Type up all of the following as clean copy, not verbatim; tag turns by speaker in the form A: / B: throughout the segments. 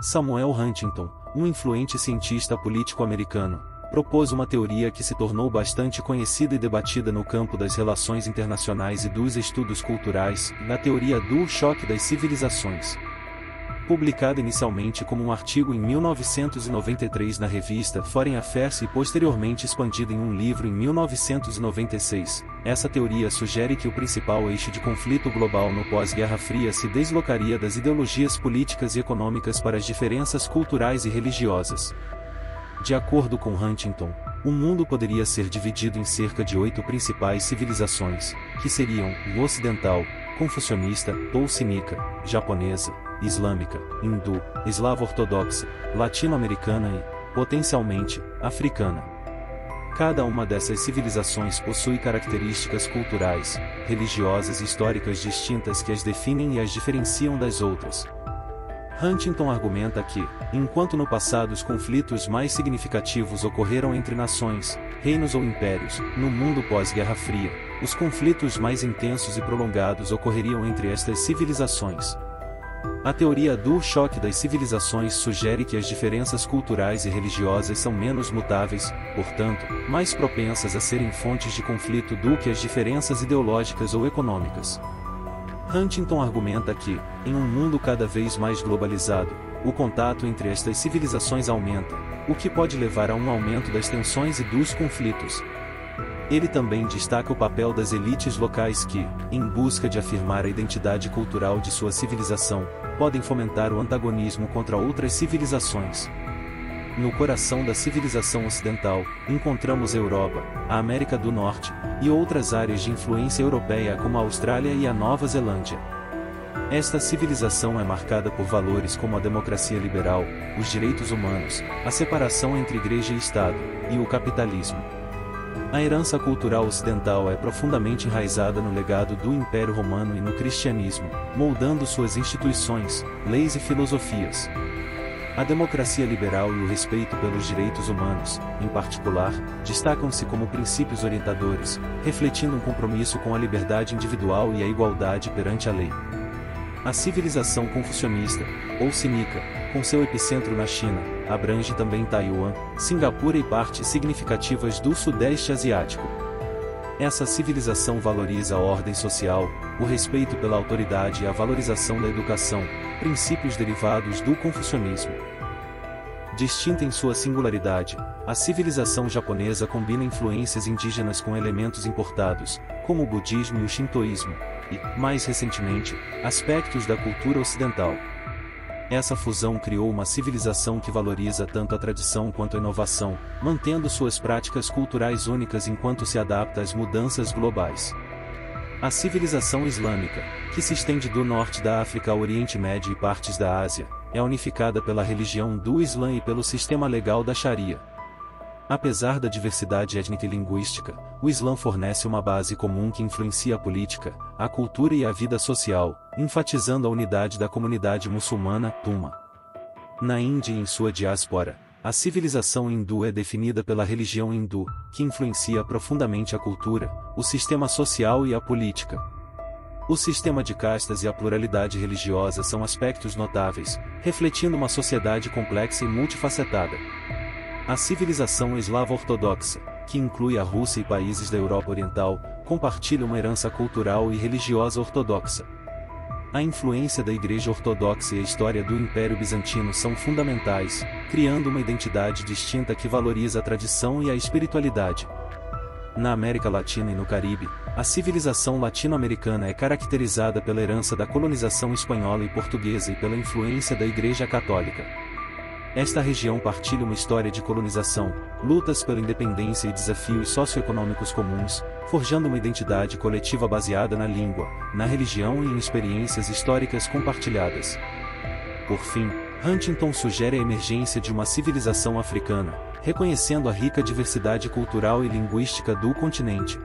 A: Samuel Huntington, um influente cientista político americano, propôs uma teoria que se tornou bastante conhecida e debatida no campo das relações internacionais e dos estudos culturais, na teoria do choque das civilizações. Publicada inicialmente como um artigo em 1993 na revista Foreign Affairs e posteriormente expandida em um livro em 1996, essa teoria sugere que o principal eixo de conflito global no pós-Guerra Fria se deslocaria das ideologias políticas e econômicas para as diferenças culturais e religiosas. De acordo com Huntington, o mundo poderia ser dividido em cerca de 8 principais civilizações, que seriam o ocidental, confucionista ou cínica, japonesa, islâmica, hindu, eslavo-ortodoxa, latino-americana e, potencialmente, africana. Cada uma dessas civilizações possui características culturais, religiosas e históricas distintas que as definem e as diferenciam das outras. Huntington argumenta que, enquanto no passado os conflitos mais significativos ocorreram entre nações, reinos ou impérios, no mundo pós-Guerra Fria, os conflitos mais intensos e prolongados ocorreriam entre estas civilizações. A teoria do choque das civilizações sugere que as diferenças culturais e religiosas são menos mutáveis, portanto, mais propensas a serem fontes de conflito do que as diferenças ideológicas ou econômicas. Huntington argumenta que, em um mundo cada vez mais globalizado, o contato entre estas civilizações aumenta, o que pode levar a um aumento das tensões e dos conflitos. Ele também destaca o papel das elites locais que, em busca de afirmar a identidade cultural de sua civilização, podem fomentar o antagonismo contra outras civilizações. No coração da civilização ocidental, encontramos a Europa, a América do Norte, e outras áreas de influência europeia como a Austrália e a Nova Zelândia. Esta civilização é marcada por valores como a democracia liberal, os direitos humanos, a separação entre igreja e Estado, e o capitalismo. A herança cultural ocidental é profundamente enraizada no legado do Império Romano e no cristianismo, moldando suas instituições, leis e filosofias. A democracia liberal e o respeito pelos direitos humanos, em particular, destacam-se como princípios orientadores, refletindo um compromisso com a liberdade individual e a igualdade perante a lei. A civilização confucionista, ou cínica, com seu epicentro na China, abrange também Taiwan, Singapura e partes significativas do Sudeste Asiático. Essa civilização valoriza a ordem social, o respeito pela autoridade e a valorização da educação, princípios derivados do confucionismo. Distinta em sua singularidade, a civilização japonesa combina influências indígenas com elementos importados, como o budismo e o shintoísmo, e, mais recentemente, aspectos da cultura ocidental. Essa fusão criou uma civilização que valoriza tanto a tradição quanto a inovação, mantendo suas práticas culturais únicas enquanto se adapta às mudanças globais. A civilização islâmica, que se estende do norte da África ao Oriente Médio e partes da Ásia, é unificada pela religião do Islã e pelo sistema legal da Sharia. Apesar da diversidade étnica e linguística, o Islã fornece uma base comum que influencia a política, a cultura e a vida social, enfatizando a unidade da comunidade muçulmana, Umma. Na Índia e em sua diáspora, a civilização hindu é definida pela religião hindu, que influencia profundamente a cultura, o sistema social e a política. O sistema de castas e a pluralidade religiosa são aspectos notáveis, refletindo uma sociedade complexa e multifacetada. A civilização eslavo-ortodoxa, que inclui a Rússia e países da Europa Oriental, compartilha uma herança cultural e religiosa ortodoxa. A influência da Igreja Ortodoxa e a história do Império Bizantino são fundamentais, criando uma identidade distinta que valoriza a tradição e a espiritualidade. Na América Latina e no Caribe, a civilização latino-americana é caracterizada pela herança da colonização espanhola e portuguesa e pela influência da Igreja Católica. Esta região partilha uma história de colonização, lutas pela independência e desafios socioeconômicos comuns, forjando uma identidade coletiva baseada na língua, na religião e em experiências históricas compartilhadas. Por fim, Huntington sugere a emergência de uma civilização africana, reconhecendo a rica diversidade cultural e linguística do continente.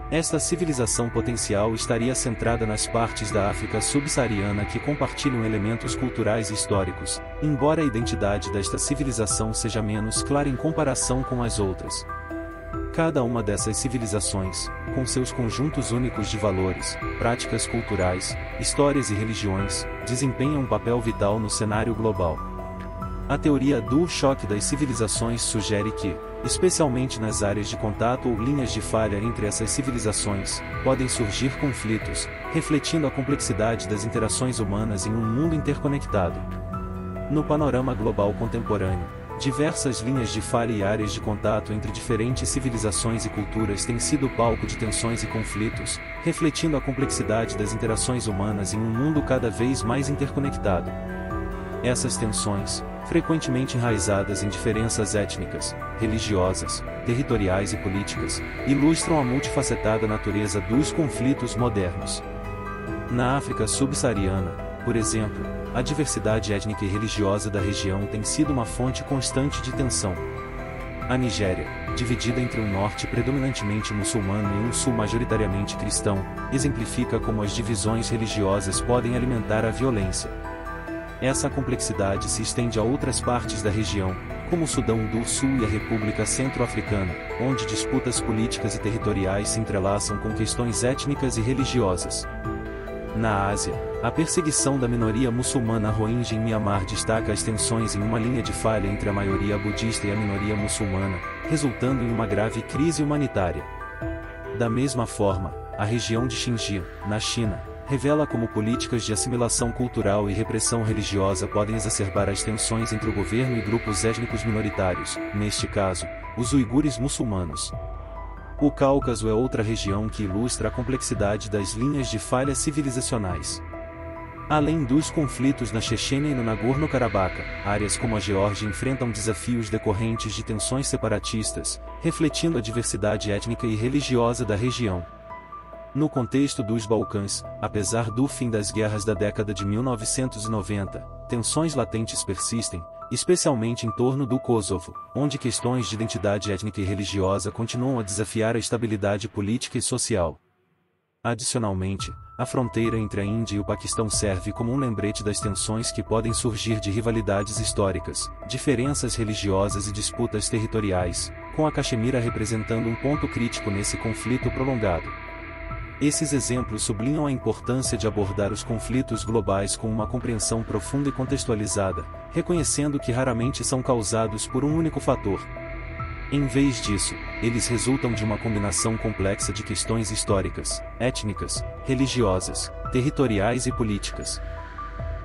A: Esta civilização potencial estaria centrada nas partes da África subsaariana que compartilham elementos culturais e históricos, embora a identidade desta civilização seja menos clara em comparação com as outras. Cada uma dessas civilizações, com seus conjuntos únicos de valores, práticas culturais, histórias e religiões, desempenha um papel vital no cenário global. A teoria do choque das civilizações sugere que, especialmente nas áreas de contato ou linhas de falha entre essas civilizações, podem surgir conflitos, refletindo a complexidade das interações humanas em um mundo interconectado. No panorama global contemporâneo, diversas linhas de falha e áreas de contato entre diferentes civilizações e culturas têm sido palco de tensões e conflitos, refletindo a complexidade das interações humanas em um mundo cada vez mais interconectado. Essas tensões, frequentemente enraizadas em diferenças étnicas, religiosas, territoriais e políticas, ilustram a multifacetada natureza dos conflitos modernos. Na África subsaariana, por exemplo, a diversidade étnica e religiosa da região tem sido uma fonte constante de tensão. A Nigéria, dividida entre um norte predominantemente muçulmano e um sul majoritariamente cristão, exemplifica como as divisões religiosas podem alimentar a violência. Essa complexidade se estende a outras partes da região, como o Sudão do Sul e a República Centro-Africana, onde disputas políticas e territoriais se entrelaçam com questões étnicas e religiosas. Na Ásia, a perseguição da minoria muçulmana Rohingya em Mianmar destaca as tensões em uma linha de falha entre a maioria budista e a minoria muçulmana, resultando em uma grave crise humanitária. Da mesma forma, a região de Xinjiang, na China, revela como políticas de assimilação cultural e repressão religiosa podem exacerbar as tensões entre o governo e grupos étnicos minoritários, neste caso, os uigures muçulmanos. O Cáucaso é outra região que ilustra a complexidade das linhas de falha civilizacionais. Além dos conflitos na Chechênia e no Nagorno-Karabakh, áreas como a Geórgia enfrentam desafios decorrentes de tensões separatistas, refletindo a diversidade étnica e religiosa da região. No contexto dos Balcãs, apesar do fim das guerras da década de 1990, tensões latentes persistem, especialmente em torno do Kosovo, onde questões de identidade étnica e religiosa continuam a desafiar a estabilidade política e social. Adicionalmente, a fronteira entre a Índia e o Paquistão serve como um lembrete das tensões que podem surgir de rivalidades históricas, diferenças religiosas e disputas territoriais, com a Caxemira representando um ponto crítico nesse conflito prolongado. Esses exemplos sublinham a importância de abordar os conflitos globais com uma compreensão profunda e contextualizada, reconhecendo que raramente são causados por um único fator. Em vez disso, eles resultam de uma combinação complexa de questões históricas, étnicas, religiosas, territoriais e políticas.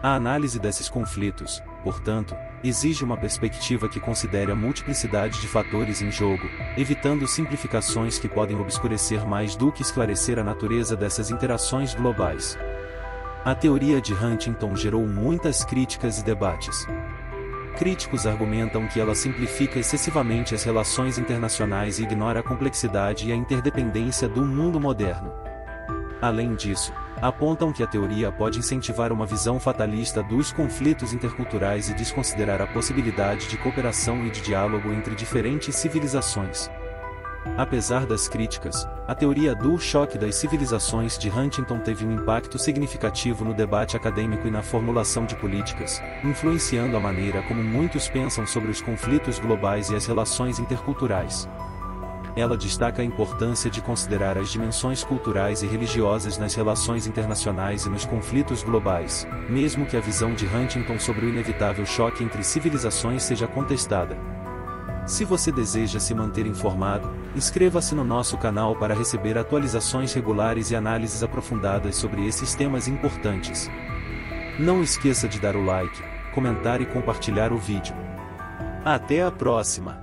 A: A análise desses conflitos, portanto, exige uma perspectiva que considere a multiplicidade de fatores em jogo, evitando simplificações que podem obscurecer mais do que esclarecer a natureza dessas interações globais. A teoria de Huntington gerou muitas críticas e debates. Críticos argumentam que ela simplifica excessivamente as relações internacionais e ignora a complexidade e a interdependência do mundo moderno. Além disso, apontam que a teoria pode incentivar uma visão fatalista dos conflitos interculturais e desconsiderar a possibilidade de cooperação e de diálogo entre diferentes civilizações. Apesar das críticas, a teoria do choque das civilizações de Huntington teve um impacto significativo no debate acadêmico e na formulação de políticas, influenciando a maneira como muitos pensam sobre os conflitos globais e as relações interculturais. Ela destaca a importância de considerar as dimensões culturais e religiosas nas relações internacionais e nos conflitos globais, mesmo que a visão de Huntington sobre o inevitável choque entre civilizações seja contestada. Se você deseja se manter informado, inscreva-se no nosso canal para receber atualizações regulares e análises aprofundadas sobre esses temas importantes. Não esqueça de dar o like, comentar e compartilhar o vídeo. Até a próxima!